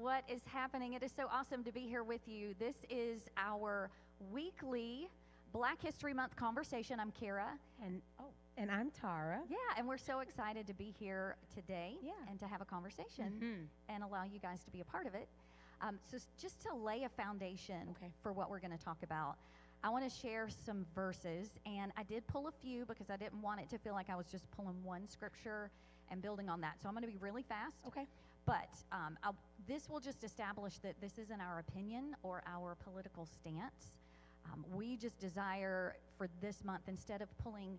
What is happening? It is so awesome to be here with you. This is our weekly Black History Month conversation. I'm Kara. And I'm Tara. Yeah, and we're so excited to be here today and to have a conversation and allow you guys to be a part of it. Just to lay a foundation for what we're going to talk about, I want to share some verses, and I did pull a few because I didn't want it to feel like I was just pulling one scripture and building on that. So I'm going to be really fast. Okay. But this will just establish that this isn't our opinion or our political stance. We just desire for this month, instead of pulling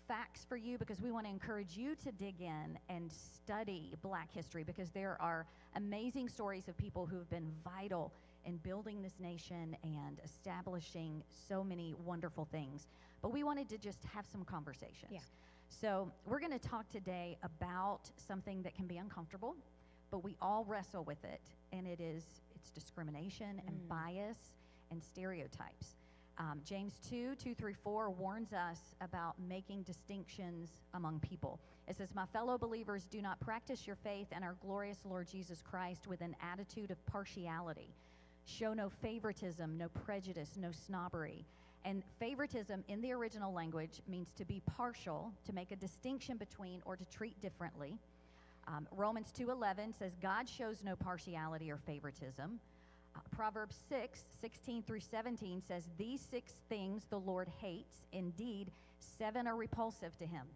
facts for you, because we want to encourage you to dig in and study Black history, because there are amazing stories of people who have been vital in building this nation and establishing so many wonderful things. But we wanted to just have some conversations. Yeah. So we're going to talk today about something that can be uncomfortable, but we all wrestle with it, and it's discrimination and bias and stereotypes. James 2:2-4 warns us about making distinctions among people. It says, "My fellow believers, do not practice your faith in our glorious Lord Jesus Christ with an attitude of partiality. Show no favoritism, no prejudice, no snobbery." And favoritism in the original language means to be partial, to make a distinction between or to treat differently. Romans 2:11 says, "God shows no partiality or favoritism." Proverbs 6:16-17 says, "These 6 things the Lord hates. Indeed, 7 are repulsive to him."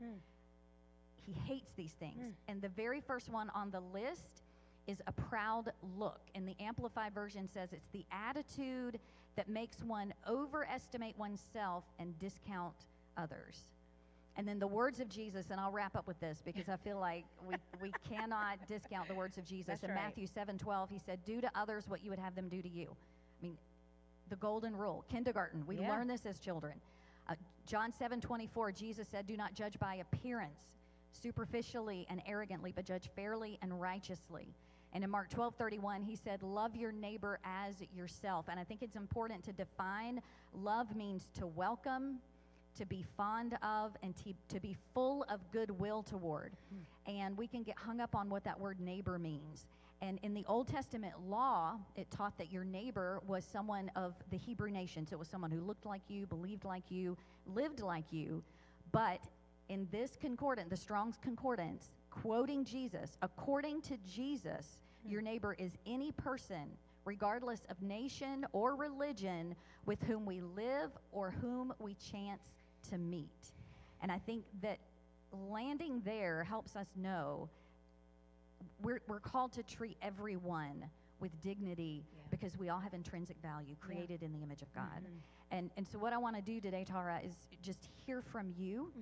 He hates these things. And the very first one on the list is a proud look. And the Amplified Version says it's the attitude that makes one overestimate oneself and discount others. And then the words of Jesus, and I'll wrap up with this because I feel like we cannot discount the words of Jesus. That's In right. Matthew 7:12, he said, "Do to others what you would have them do to you." I mean, the golden rule, kindergarten, we learn this as children. John 7:24, Jesus said, "Do not judge by appearance, superficially and arrogantly, but judge fairly and righteously." And in Mark 12:31, he said, "Love your neighbor as yourself." And I think it's important to define love means to welcome, to be fond of, and to be full of goodwill toward. And we can get hung up on what that word neighbor means. And in the Old Testament law, it taught that your neighbor was someone of the Hebrew nation. So it was someone who looked like you, believed like you, lived like you. But in this concordance, the Strong's Concordance, quoting Jesus, according to Jesus, your neighbor is any person, regardless of nation or religion, with whom we live or whom we chance to meet. And I think that landing there helps us know we're called to treat everyone with dignity because we all have intrinsic value created in the image of God. And so what I want to do today, Tara, is just hear from you,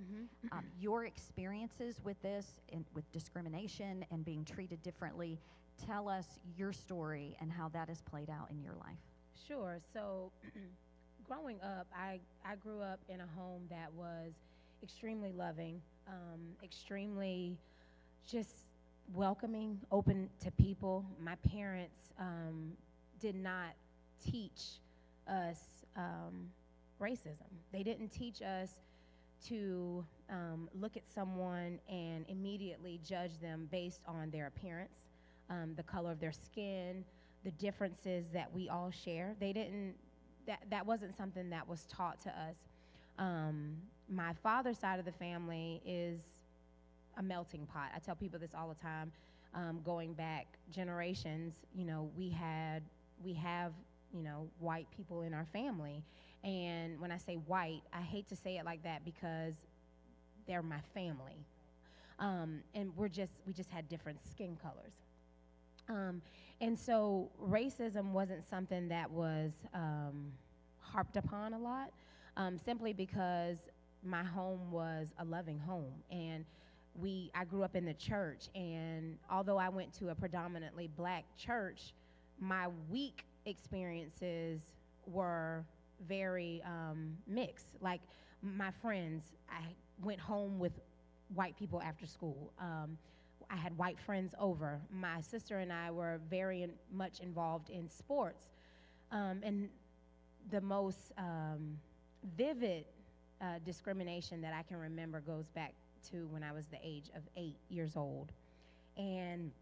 your experiences with this and with discrimination and being treated differently. Tell us your story and how that has played out in your life. Sure. So growing up, I grew up in a home that was extremely loving, extremely just welcoming, open to people. My parents did not teach us racism. They didn't teach us to look at someone and immediately judge them based on their appearance, the color of their skin, the differences that we all share. They didn't. That wasn't something that was taught to us. My father's side of the family is a melting pot. I tell people this all the time. Going back generations, we have, white people in our family. And when I say white, I hate to say it like that because they're my family. And we just had different skin colors. And so racism wasn't something that was harped upon a lot, simply because my home was a loving home. And I grew up in the church, and although I went to a predominantly Black church, my week experiences were very mixed. Like my friends, I went home with white people after school. I had white friends over. My sister and I were very much involved in sports. And the most vivid discrimination that I can remember goes back to when I was the age of 8 years old. And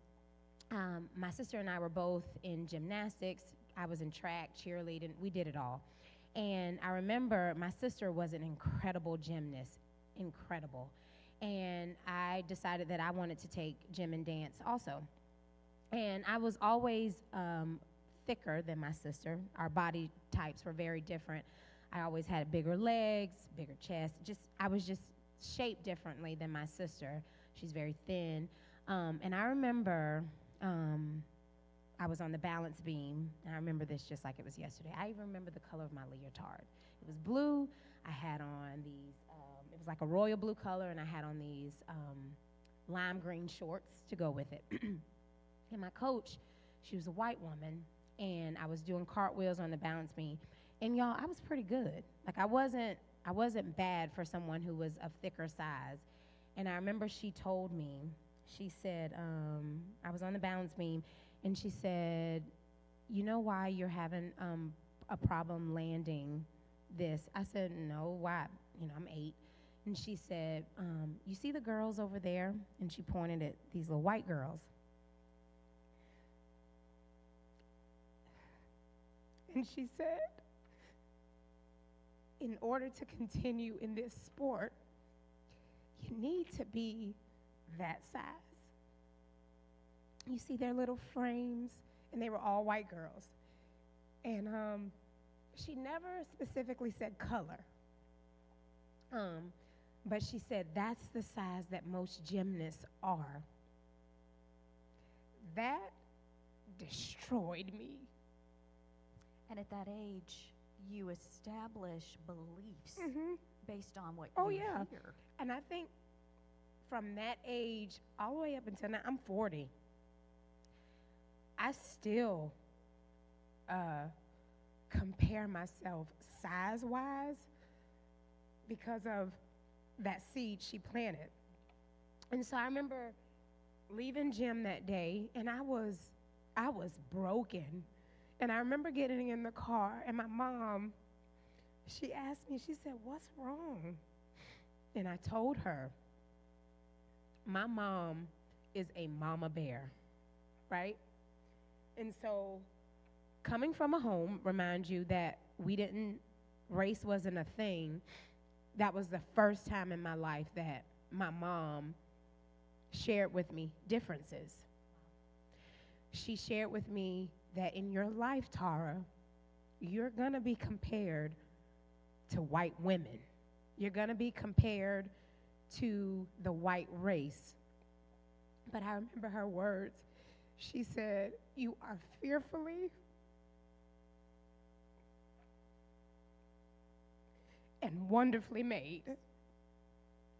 My sister and I were both in gymnastics. I was in track, cheerleading. We did it all. And I remember my sister was an incredible gymnast, incredible. And I decided that I wanted to take gym and dance also. And I was always thicker than my sister. Our body types were very different. I always had bigger legs, bigger chest. I was just shaped differently than my sister. She's very thin. And I remember I was on the balance beam, and I remember this just like it was yesterday. I even remember the color of my leotard. It was blue. I had on these, it was like a royal blue color, and I had on these lime green shorts to go with it. And my coach, she was a white woman, and I was doing cartwheels on the balance beam. And y'all, I was pretty good. Like I wasn't bad for someone who was of thicker size. And I remember she told me, she said, I was on the balance beam, and she said, you know why you're having a problem landing this? I said, no, why? I'm 8. And she said, you see the girls over there? And she pointed at these little white girls. And she said, in order to continue in this sport, you need to be that size. You see their little frames, and they were all white girls. And she never specifically said color. But she said that's the size that most gymnasts are. That destroyed me. And at that age, you establish beliefs based on what you hear. And I think from that age all the way up until now, I'm 40. I still compare myself size-wise because of that seed she planted. And so I remember leaving gym that day, and I was broken. And I remember getting in the car, and my mom, she asked me, she said, what's wrong? And I told her, my mom is a mama bear, right? And so coming from a home, remind you that race wasn't a thing. That was the first time in my life that my mom shared with me differences. She shared with me that in your life, Tara, you're going to be compared to white women. You're going to be compared to the white race. But I remember her words. She said, you are fearfully and wonderfully made.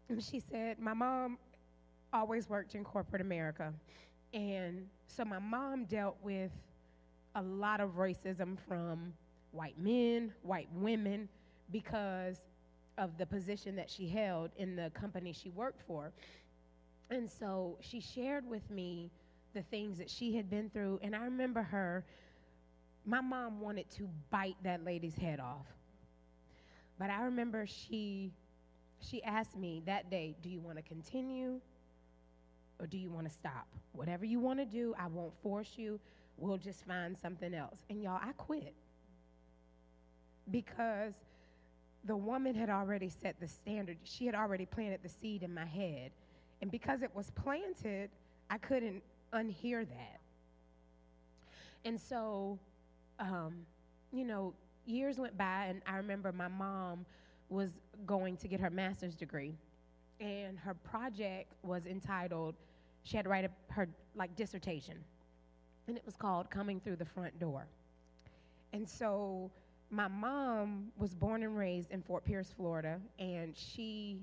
And she said, my mom always worked in corporate America. And so my mom dealt with a lot of racism from white men, white women, because of the position that she held in the company she worked for. And so she shared with me the things that she had been through. And I remember my mom wanted to bite that lady's head off. But I remember she asked me that day, do you want to continue or do you want to stop? Whatever you want to do, I won't force you. We'll just find something else. And y'all, I quit. Because the woman had already set the standard. She had already planted the seed in my head. And because it was planted, I couldn't unhear that. And so, years went by, and I remember my mom was going to get her master's degree. And her project was entitled, she had to write her dissertation. And it was called Coming Through the Front Door. And so my mom was born and raised in Fort Pierce, Florida, and she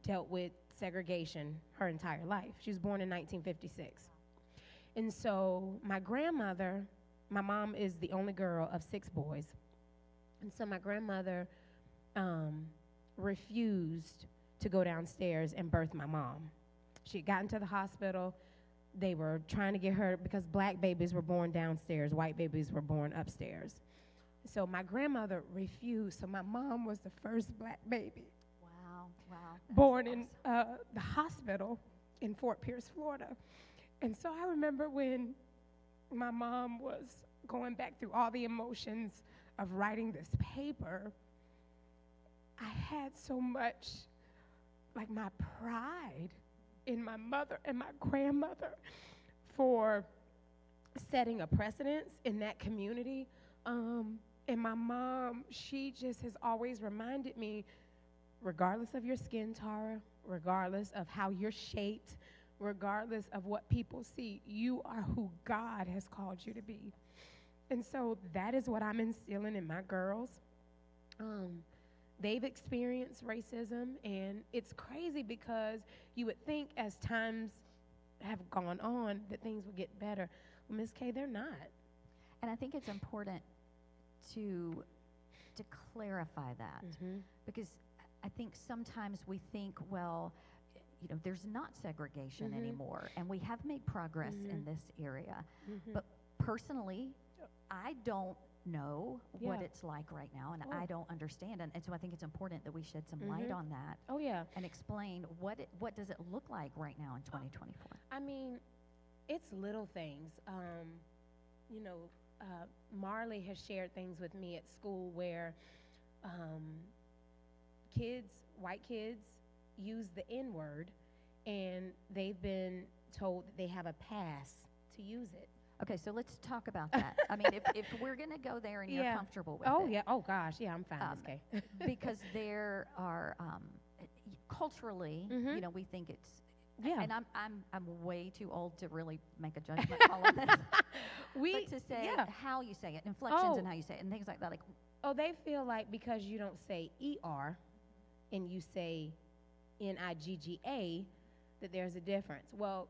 dealt with segregation her entire life. She was born in 1956. And so my grandmother, my mom is the only girl of 6 boys. And so my grandmother refused to go downstairs and birth my mom. She had gotten to the hospital. They were trying to get her, because black babies were born downstairs, white babies were born upstairs. So my grandmother refused. So my mom was the first black baby. Wow. Born in the hospital in Fort Pierce, Florida. And so I remember when my mom was going back through all the emotions of writing this paper, I had so much, like, my pride in my mother and my grandmother for setting a precedence in that community. And my mom, she just has always reminded me, regardless of your skin, Tara, regardless of how you're shaped, regardless of what people see, you are who God has called you to be. And so that is what I'm instilling in my girls. They've experienced racism, and it's crazy because you would think as times have gone on that things would get better. Well, Ms. K, they're not. And I think it's important to clarify that, because I think sometimes we think, well, there's not segregation anymore, and we have made progress in this area. But personally, I don't know what it's like right now, and I don't understand. And so I think it's important that we shed some light on that. Oh, yeah. And explain what does it look like right now in 2024. I mean, it's little things. Marley has shared things with me at school where white kids, use the N-word, and they've been told that they have a pass to use it. Okay, so let's talk about that. I mean, if we're going to go there and you're comfortable with it. Oh, yeah. Oh, gosh. Yeah, I'm fine, Ms. K. Because there are, culturally, we think it's, and I'm way too old to really make a judgment call on this. But to say how you say it, inflections and how you say it, and things like that. They feel like because you don't say ER and you say NIGGA, that there's a difference. Well,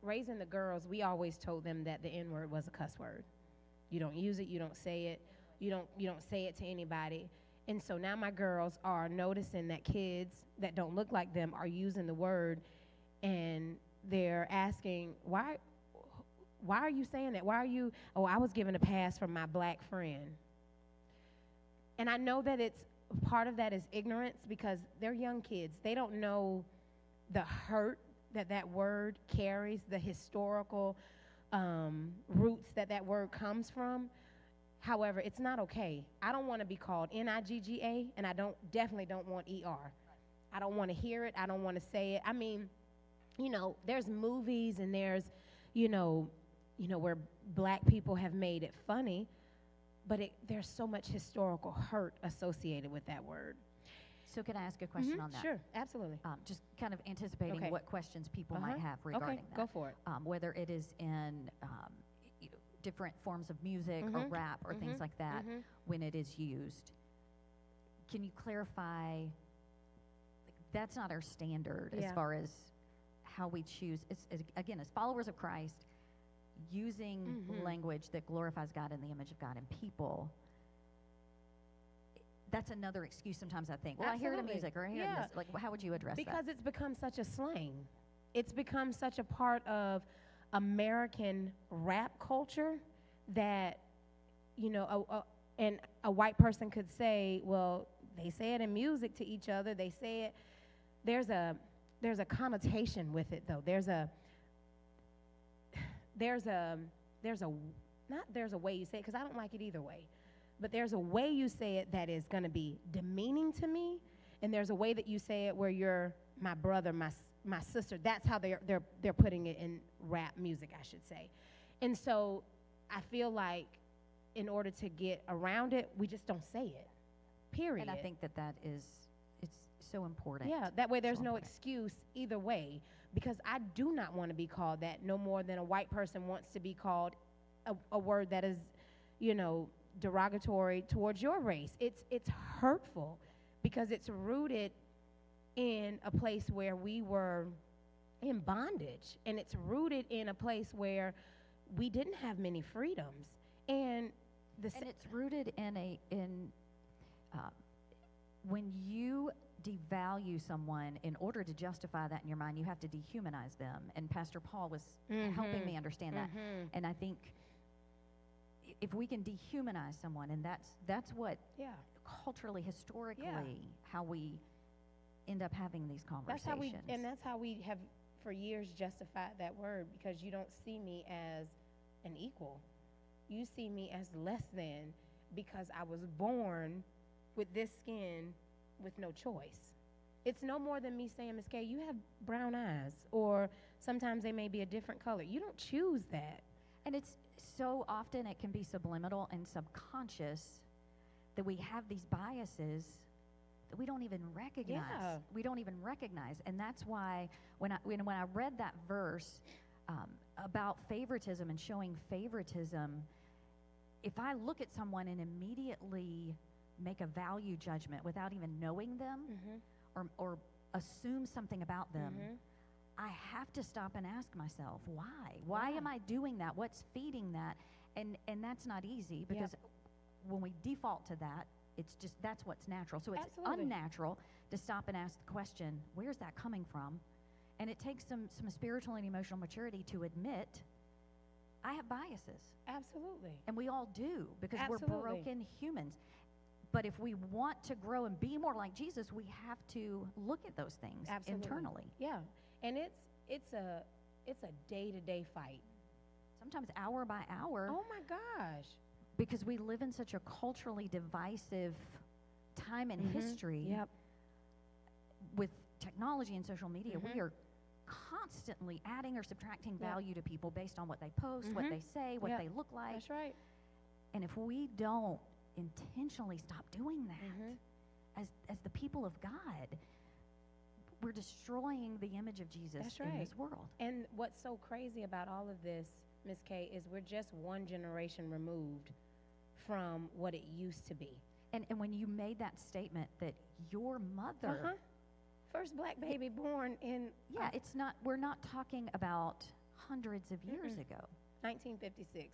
raising the girls, we always told them that the N-word was a cuss word. You don't use it, you don't say it, you don't say it to anybody. And so now my girls are noticing that kids that don't look like them are using the word, and they're asking, why are you saying that? Why are you, I was given a pass from my black friend. And I know that it's part of that is ignorance, because they're young kids. They don't know the hurt that word carries, the historical roots that word comes from. However, it's not okay. I don't want to be called NIGGA, and I definitely don't want ER. I don't want to hear it. I don't want to say it. I mean, there's movies and there's, where black people have made it funny, but there's so much historical hurt associated with that word. So can I ask a question on that? Sure, absolutely. Just kind of anticipating what questions people might have regarding that. Go for it. Whether it is in different forms of music or rap or things like that, when it is used. Can you clarify, that's not our standard as far as how we choose. Again, as followers of Christ, using language that glorifies God and the image of God in people, that's another excuse sometimes, I think. Well, I hear it in music, or I hear it in this. Like, how would you address that? Because it's become such a slang. It's become such a part of American rap culture that, and a white person could say, well, they say it in music to each other. They say it. There's a connotation with it, though. There's a way you say it, because I don't like it either way. But there's a way you say it that is going to be demeaning to me, and there's a way that you say it where you're my brother, my sister. That's how they're putting it in rap music, I should say. And so I feel like in order to get around it, we just don't say it, period. And I think that is, it's so important. Yeah, that way there's no excuse either way, because I do not want to be called that no more than a white person wants to be called a word that is, derogatory towards your race. It's hurtful because it's rooted in a place where we were in bondage, and it's rooted in a place where we didn't have many freedoms, and it's rooted in when you devalue someone in order to justify that in your mind, you have to dehumanize them. And Pastor Paul was helping me understand that. And I think if we can dehumanize someone, and that's what culturally, historically, how we end up having these conversations. That's how we have for years justified that word because you don't see me as an equal. You see me as less than because I was born with this skin with no choice. It's no more than me saying, Miss K, you have brown eyes, or sometimes they may be a different color. You don't choose that. And it's so often it can be subliminal and subconscious that we have these biases that we don't even recognize. Yeah. We don't even recognize. And that's why when I read that verse about favoritism and showing favoritism, if I look at someone and immediately make a value judgment without even knowing them, or assume something about them, I have to stop and ask myself, why? Why am I doing that? What's feeding that? And that's not easy because when we default to that, it's just that's what's natural. So it's unnatural to stop and ask the question, where's that coming from? And it takes some spiritual and emotional maturity to admit I have biases. Absolutely. And we all do because we're broken humans. But if we want to grow and be more like Jesus, we have to look at those things internally. Yeah. And it's a day-to-day fight. Sometimes hour by hour. Oh my gosh. Because we live in such a culturally divisive time in history. Yep. With technology and social media, we are constantly adding or subtracting value to people based on what they post, what they say, what they look like. That's right. And if we don't intentionally stop doing that as the people of God, we're destroying the image of Jesus in this world. And what's so crazy about all of this, Ms. K, is we're just one generation removed from what it used to be. And when you made that statement that your mother first black baby born in we're not talking about hundreds of years ago. 1956,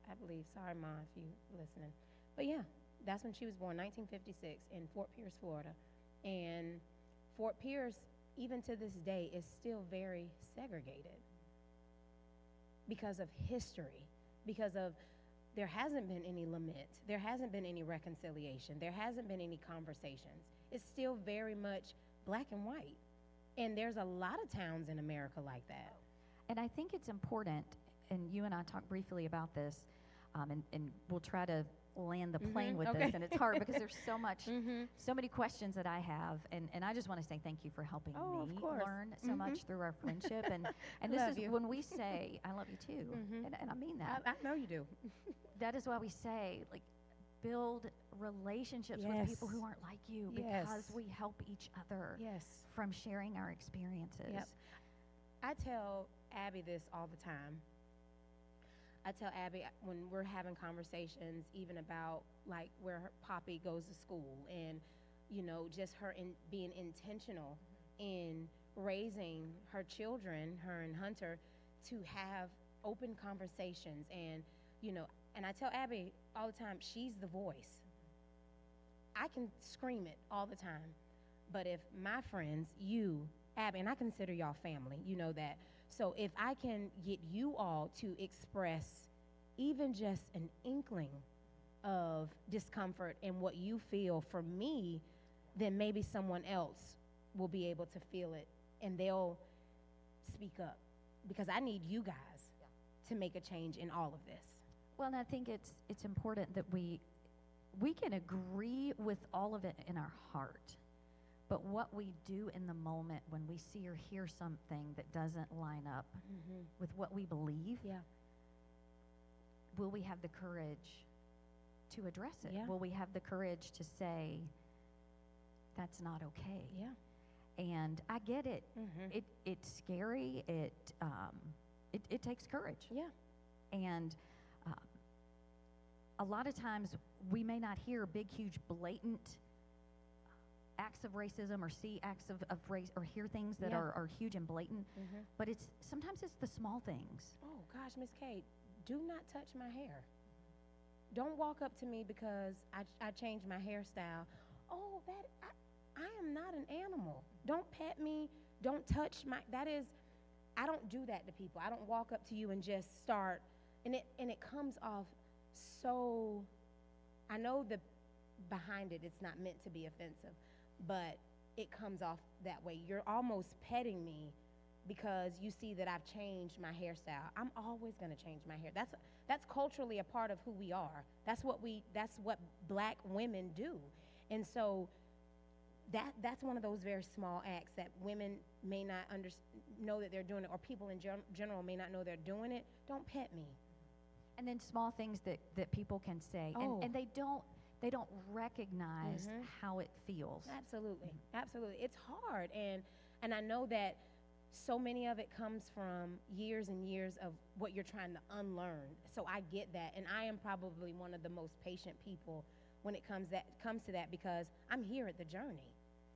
I believe. Sorry, Ma, if you're listening. But yeah, that's when she was born, 1956, in Fort Pierce, Florida. And Fort Pierce, even to this day, is still very segregated because of history, because of there hasn't been any lament, there hasn't been any reconciliation, there hasn't been any conversations. It's still very much black and white. And there's a lot of towns in America like that. And I think it's important, and you and I talked briefly about this, and we'll try to land the plane with this, and it's hard because there's so much, so many questions that I have, and I just want to say thank you for helping me learn so much through our friendship, and this is when we say, I love you too, and I mean that. I know you do. That is why we say, like, build relationships with people who aren't like you because we help each other from sharing our experiences. Yep. I tell Abby this all the time. I tell Abby when we're having conversations even about like where her Poppy goes to school and, you know, just her being intentional in raising her children, her and Hunter, to have open conversations. And, you know, and I tell Abby all the time, she's the voice. I can scream it all the time. But if my friends, you, Abby, and I consider y'all family, you know that. So if I can get you all to express even just an inkling of discomfort and what you feel for me, then maybe someone else will be able to feel it and they'll speak up. Because I need you guys to make a change in all of this. Well, and I think it's important that we can agree with all of it in our heart. But what we do in the moment when we see or hear something that doesn't line up with what we believe, will we have the courage to address it? Yeah. Will we have the courage to say, that's not okay? Yeah. And I get it. It's scary. It takes courage. Yeah. And a lot of times we may not hear big, huge, blatant acts of racism or see acts of race or hear things that are huge and blatant, but sometimes it's the small things. Oh gosh, Miss Kate, do not touch my hair. Don't walk up to me because I changed my hairstyle. Oh, I am not an animal. Don't pet me. Don't touch I don't do that to people. I don't walk up to you and just start, and it comes off so, I know behind it, it's not meant to be offensive, but it comes off that way. You're almost petting me because you see that I've changed my hairstyle. I'm always going to change my hair. That's culturally a part of who we are. That's what black women do. And so that's one of those very small acts that women may not know that they're doing it, or people in general may not know they're doing it. Don't pet me. And then small things that people can say, and they don't recognize how it feels. Absolutely, absolutely. It's hard, and I know that so many of it comes from years and years of what you're trying to unlearn. So I get that, and I am probably one of the most patient people when it comes to that, because I'm here at the journey,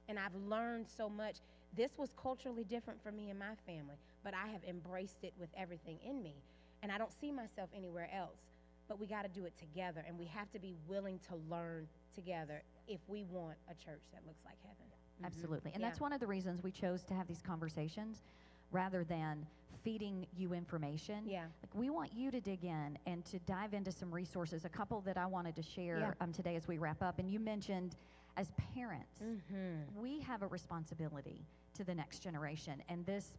and I've learned so much. This was culturally different for me and my family, but I have embraced it with everything in me, and I don't see myself anywhere else. But we got to do it together, and we have to be willing to learn together if we want a church that looks like heaven. Absolutely. And that's one of the reasons we chose to have these conversations rather than feeding you information. Yeah. Like, we want you to dig in and to dive into some resources, a couple that I wanted to share today as we wrap up. And you mentioned, as parents, we have a responsibility to the next generation. And this